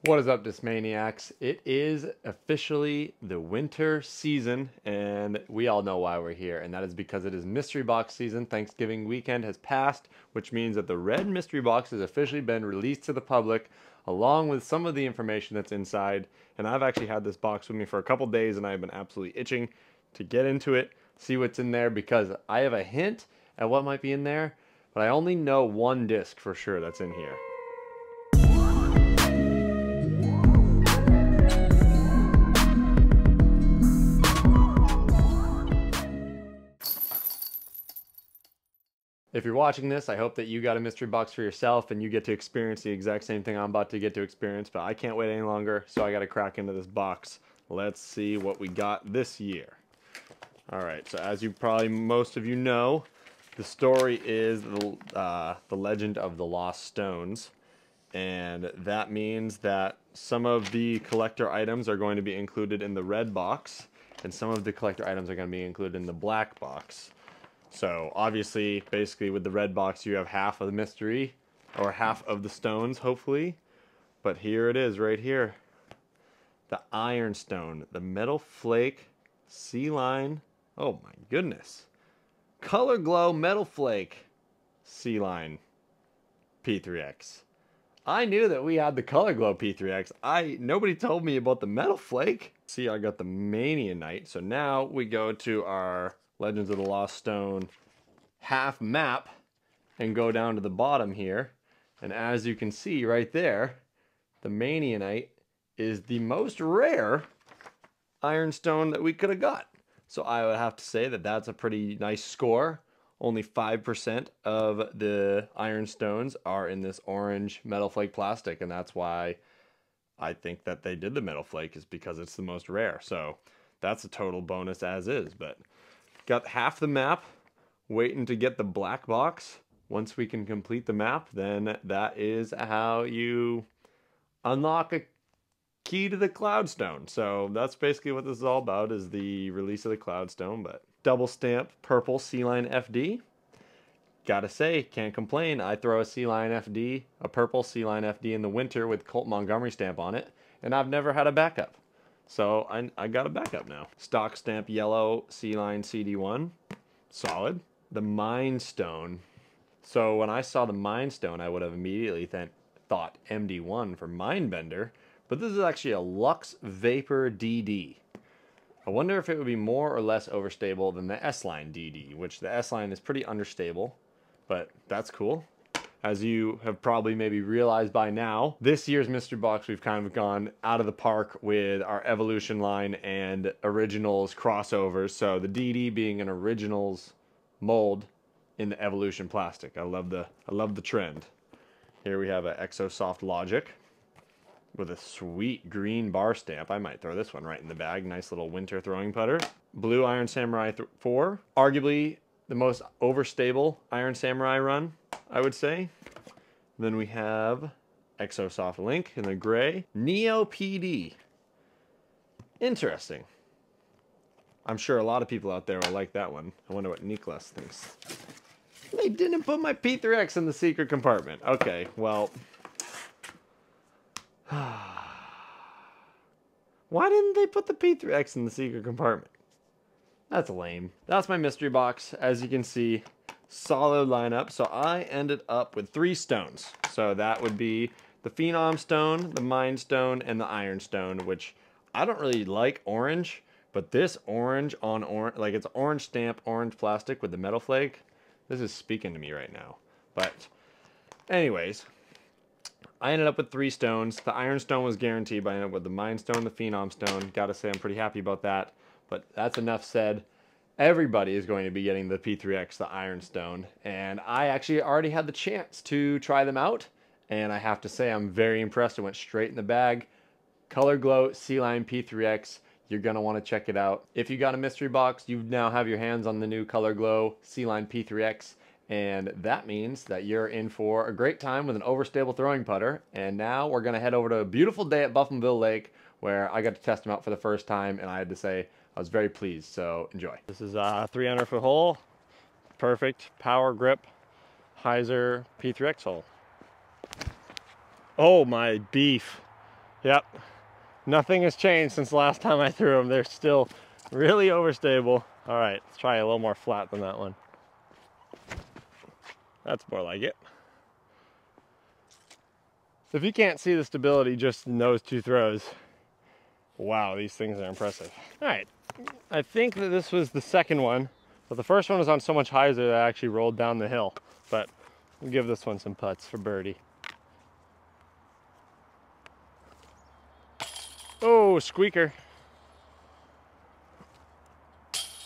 What is up, Discmaniacs? It is officially the winter season, and we all know why we're here, and that is because it is mystery box season. Thanksgiving weekend has passed, which means that the red mystery box has officially been released to the public, along with some of the information that's inside. And I've actually had this box with me for a couple days, and I've been absolutely itching to get into it, see what's in there, because I have a hint at what might be in there, but I only know one disc for sure that's in here. If you're watching this, I hope that you got a mystery box for yourself and you get to experience the exact same thing I'm about to get to experience, but I can't wait any longer, so I got to crack into this box. Let's see what we got this year. Alright, so as you probably most of you know, the story is the Legend of the Lost Stones, and that means that some of the collector items are going to be included in the red box, and some of the collector items are going to be included in the black box. So obviously, basically with the red box, you have half of the mystery, or half of the stones, hopefully. But here it is, right here. The Ironstone, the Metal Flake, Sea Line. Oh my goodness. Color Glow Metal Flake, Sea Line, P3X. I knew that we had the Color Glow P3X. Nobody told me about the Metal Flake. See, I got the Mania Knight. So now we go to our Legends of the Lost Stone half map and go down to the bottom here, and as you can see right there, the Mania Knight is the most rare Ironstone that we could have got. So I would have to say that that's a pretty nice score. Only 5% of the Ironstones are in this orange Metal Flake plastic, and that's why I think that they did the Metal Flake, is because it's the most rare. So that's a total bonus as is. But got half the map, waiting to get the black box. Once we can complete the map, then that is how you unlock a key to the Cloudstone. So that's basically what this is all about, is the release of the Cloudstone. But double stamp purple Sea Line FD. Gotta say, can't complain. I throw a Sea Line FD, a purple Sea Line FD in the winter with Colt Montgomery stamp on it, and I've never had a backup. So I got a backup now. Stock stamp yellow Sea Line CD1. Solid. The Mind Stone. So when I saw the Mind Stone, I would have immediately thought MD1 for Mindbender, but this is actually a Lux Vapor DD. I wonder if it would be more or less overstable than the S-Line DD, which the S-Line is pretty understable, but that's cool. As you have probably maybe realized by now, this year's mystery box, we've kind of gone out of the park with our Evolution line and Originals crossovers. So the DD being an Originals mold in the Evolution plastic. I love the trend. Here we have an Exosoft Logic with a sweet green bar stamp. I might throw this one right in the bag. Nice little winter throwing putter. Blue Iron Samurai 4. Arguably the most overstable Iron Samurai run, I would say. Then we have Exosoft Link in the gray. Neo PD. Interesting. I'm sure a lot of people out there will like that one. I wonder what Niklas thinks. They didn't put my P3X in the secret compartment. Okay, well. Why didn't they put the P3X in the secret compartment? That's lame. That's my mystery box. As you can see, solid lineup. So I ended up with 3 stones. So that would be the Phenom Stone, the Mind Stone, and the Iron Stone, which I don't really like orange, but this orange on orange, like it's orange stamp, orange plastic with the Metal Flake, this is speaking to me right now. But anyways, I ended up with 3 stones. The Iron Stone was guaranteed, but I ended up with the Mind Stone, the Phenom Stone. Gotta say, I'm pretty happy about that. But that's enough said. Everybody is going to be getting the P3X, the Iron Stone, and I actually already had the chance to try them out, and I have to say I'm very impressed. It went straight in the bag. Color Glow Sea Line P3X. You're going to want to check it out. If you got a mystery box, you now have your hands on the new Color Glow Sea Line P3X, and that means that you're in for a great time with an overstable throwing putter. And now we're going to head over to a beautiful day at Buffalo Lake, where I got to test them out for the first time, and I had to say I was very pleased, so enjoy. This is a 300-foot hole, perfect power grip Heiser P3X hole. Oh my beef. Yep. Nothing has changed since the last time I threw them. They're still really overstable. All right, let's try a little more flat than that one. That's more like it. So if you can't see the stability just in those two throws, wow, these things are impressive. All right, I think that this was the second one, but the first one was on so much hyzer that I actually rolled down the hill. But we'll give this one some putts for birdie. Oh, squeaker.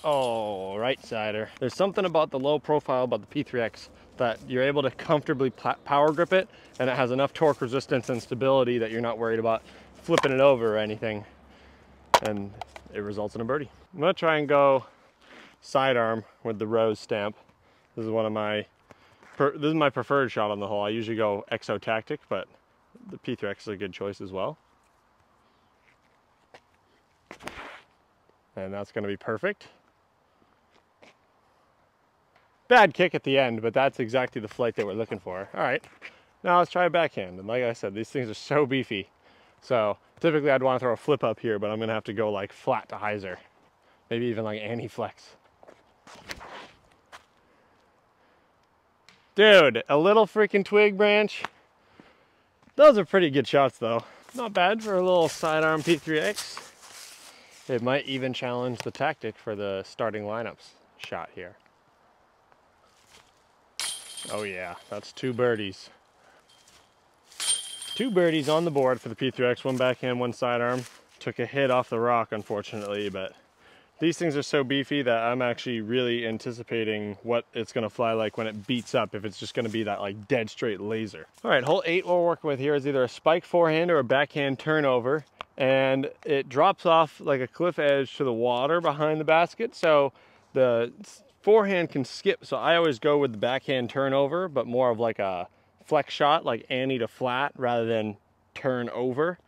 Oh, right sider. There's something about the low profile about the P3X that you're able to comfortably power grip it, and it has enough torque resistance and stability that you're not worried about flipping it over or anything, and it results in a birdie. I'm gonna try and go sidearm with the rose stamp. This is one of my this is my preferred shot on the hole. I usually go exo tactic, but the P3X is a good choice as well. And that's gonna be perfect. Bad kick at the end, but that's exactly the flight that we're looking for. All right, now let's try a backhand. And like I said, these things are so beefy. So typically I'd want to throw a flip up here, but I'm gonna have to go like flat to hyzer. Maybe even like anti-flex. Dude, a little freaking twig branch. Those are pretty good shots though. Not bad for a little sidearm P3X. It might even challenge the tactic for the starting lineups shot here. Oh yeah, that's two birdies. Two birdies on the board for the P3X, one backhand, one sidearm. Took a hit off the rock, unfortunately, but these things are so beefy that I'm actually really anticipating what it's gonna fly like when it beats up, if it's just gonna be that like dead straight laser. All right, hole 8 we're working with here is either a spike forehand or a backhand turnover, and it drops off like a cliff edge to the water behind the basket, so the forehand can skip. So I always go with the backhand turnover, but more of like a flex shot, like ante to flat rather than turn over.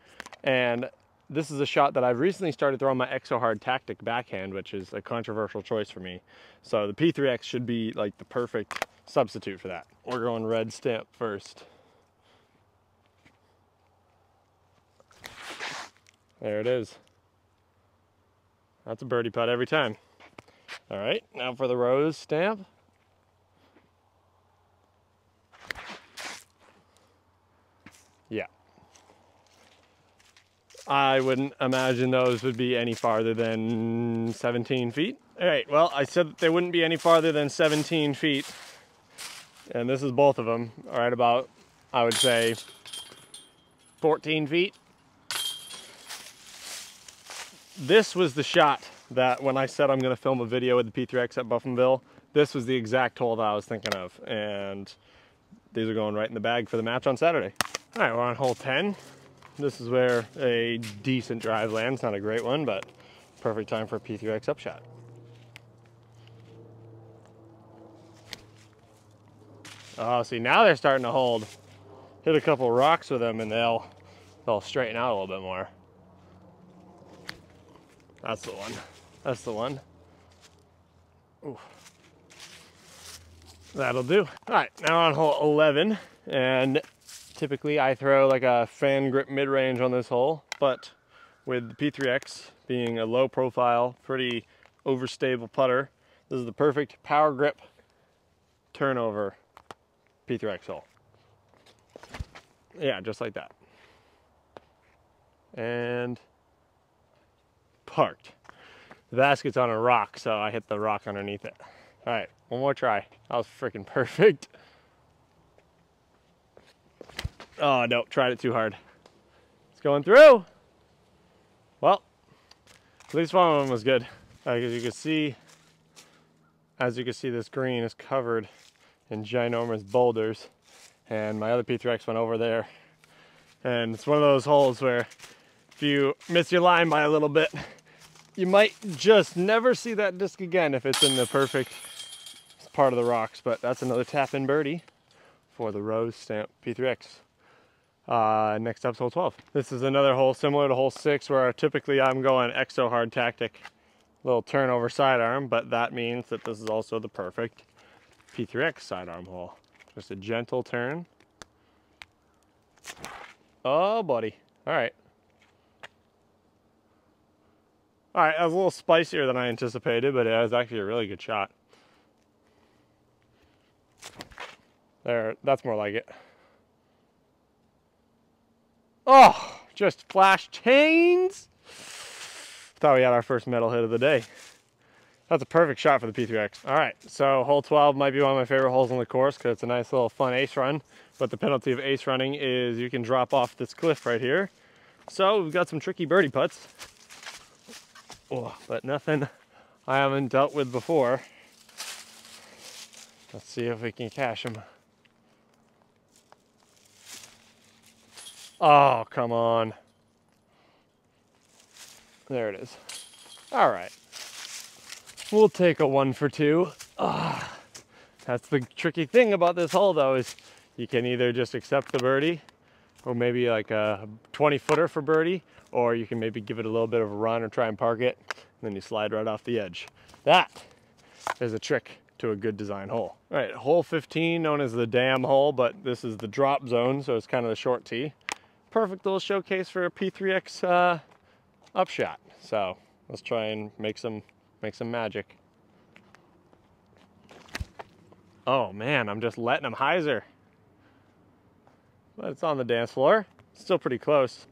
And this is a shot that I've recently started throwing my exo hard tactic backhand, which is a controversial choice for me. So the P3X should be like the perfect substitute for that. We're going red stamp first. There it is. That's a birdie putt every time. All right, now for the rose stamp. Yeah. I wouldn't imagine those would be any farther than 17 feet. All right, well, I said that they wouldn't be any farther than 17 feet. And this is both of them, right about, I would say, 14 feet. This was the shot that when I said I'm gonna film a video with the P3X at Buffinville, this was the exact hole that I was thinking of. And these are going right in the bag for the match on Saturday. All right, we're on hole 10. This is where a decent drive lands. Not a great one, but perfect time for a P3X upshot. Oh, see, now they're starting to hold. Hit a couple rocks with them and they'll straighten out a little bit more. That's the one. That's the one. Ooh. That'll do. All right, now on hole 11, and typically I throw like a fan grip mid-range on this hole, but with the P3X being a low profile, pretty overstable putter, this is the perfect power grip turnover P3X hole. Yeah, just like that. And parked. The basket's on a rock, so I hit the rock underneath it. All right, one more try. That was freaking perfect. Oh, no, tried it too hard. It's going through. Well, at least one of them was good. As you can see, this green is covered in ginormous boulders, and my other P3X went over there. And it's one of those holes where if you miss your line by a little bit, you might just never see that disc again if it's in the perfect part of the rocks. But that's another tap-in birdie for the rose stamp P3X. Next up's hole 12. This is another hole similar to hole 6 where typically I'm going exo hard tactic, little turnover sidearm, but that means that this is also the perfect P3X sidearm hole. Just a gentle turn. Oh, buddy. All right. All right, that was a little spicier than I anticipated, but it was actually a really good shot. There, that's more like it. Oh, just flash chains. Thought we had our first metal hit of the day. That's a perfect shot for the P3X. All right, so hole 12 might be one of my favorite holes on the course because it's a nice little fun ace run. But the penalty of ace running is you can drop off this cliff right here. So we've got some tricky birdie putts. Oh, but nothing I haven't dealt with before. Let's see if we can cash them. Oh, come on. There it is. All right. We'll take a 1 for 2. That's the tricky thing about this hole, though, is you can either just accept the birdie, or maybe like a 20-footer for birdie, or you can maybe give it a little bit of a run or try and park it, and then you slide right off the edge. That is a trick to a good design hole. All right, hole 15, known as the dam hole, but this is the drop zone, so it's kind of the short tee. Perfect little showcase for a P3X upshot. So let's try and make some magic. Oh man, I'm just letting them hyzer. But it's on the dance floor. Still pretty close.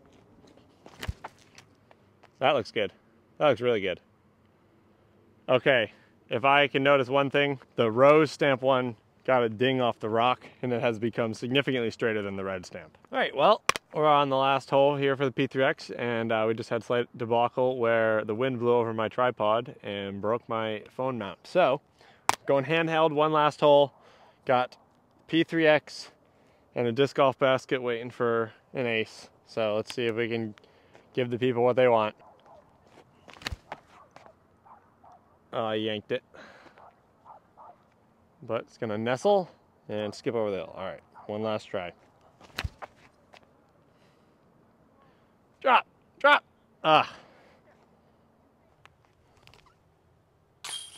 That looks good. That looks really good. Okay, if I can notice one thing, the rose stamp one got a ding off the rock and it has become significantly straighter than the red stamp. All right, well, we're on the last hole here for the P3X, and we just had a slight debacle where the wind blew over my tripod and broke my phone mount. So, going handheld, one last hole, got P3X and a disc golf basket waiting for an ace. So let's see if we can give the people what they want. Oh, I yanked it. But it's gonna nestle and skip over the hill. All right, one last try. Drop, drop. Ah.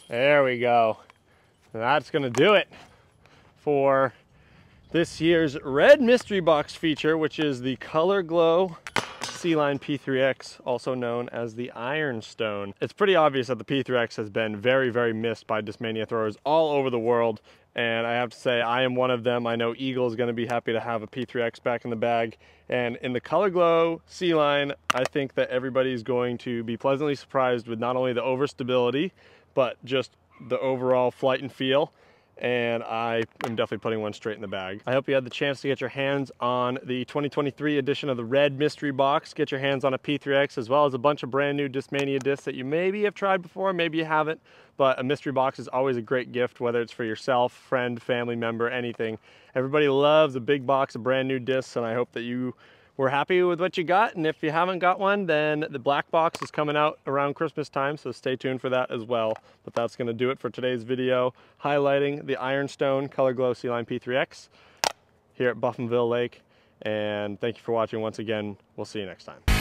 There we go. That's gonna do it for this year's red mystery box feature, which is the Color Glow C-Line P3X, also known as the Ironstone. It's pretty obvious that the P3X has been very, very missed by Discmania throwers all over the world, and I have to say I am one of them. I know Eagle is going to be happy to have a P3X back in the bag, and in the Color Glow C-Line, I think that everybody's going to be pleasantly surprised with not only the overstability, but just the overall flight and feel. And I am definitely putting one straight in the bag. I hope you had the chance to get your hands on the 2023 edition of the Red Mystery Box. Get your hands on a P3X, as well as a bunch of brand new Discmania discs that you maybe have tried before, maybe you haven't. But a mystery box is always a great gift, whether it's for yourself, friend, family member, anything. Everybody loves a big box of brand new discs, and I hope that you were happy with what you got. And if you haven't got one, then the black box is coming out around Christmas time, so stay tuned for that as well. But that's going to do it for today's video, highlighting the Ironstone Color Glow C-Line P3X here at Buffinville Lake. And thank you for watching once again. We'll see you next time.